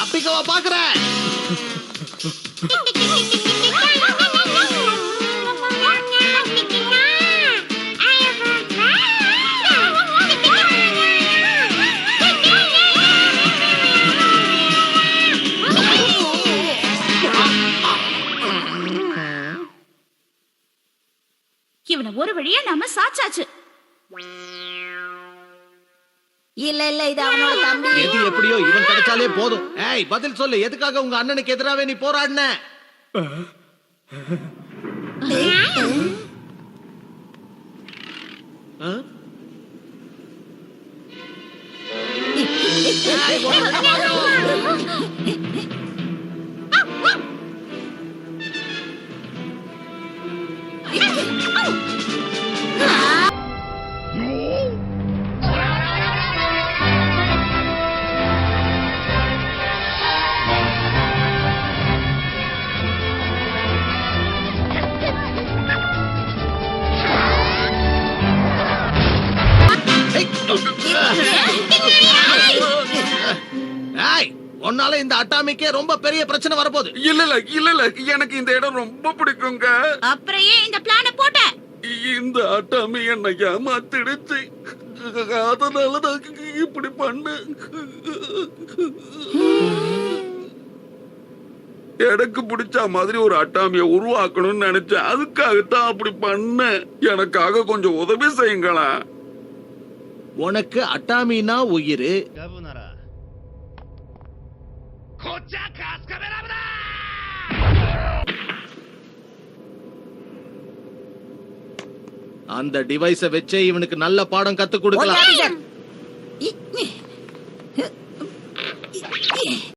தப்பிக்கவா பாக்குற? இவனை ஒரு வழியா நாம சாச்சாச்சு. இல்ல இல்ல, இது அவனோட தம்பி. எது எப்படியோ இவன் கிடைச்சாலே போதும். ஏய், பதில் சொல்லு, எதுக்காக உங்க அண்ணனுக்கு எதிராவே நீ போராடின? உன்னால இந்த அட்டாமிக்கே ரொம்ப பெரிய பிரச்சனை வரப்போகுது. இல்ல இல்ல இல்ல இல்ல, எனக்கு இந்த இடம் ரொம்ப பிடிக்குங்க. அப்புறம் ஏன் இந்த பிளான போட்ட? இந்த அட்டாமி என்ன ஏமாத்திடுச்சு, அதனாலதான் இப்படி பண்ணு. எனக்கு பிடிச்ச மாதிரி ஒரு அட்டாமிய உருவாக்கணும்னு நினைச்சேன், அதுக்காகத்தான் அப்படி பண்ண. எனக்காக கொஞ்சம் உதவி செய்யுங்களா? உனக்கு அட்டாமினா உயிர். அந்த டிவைஸ வச்சே இவனுக்கு நல்ல பாடம் கத்து கொடுக்கலாம்.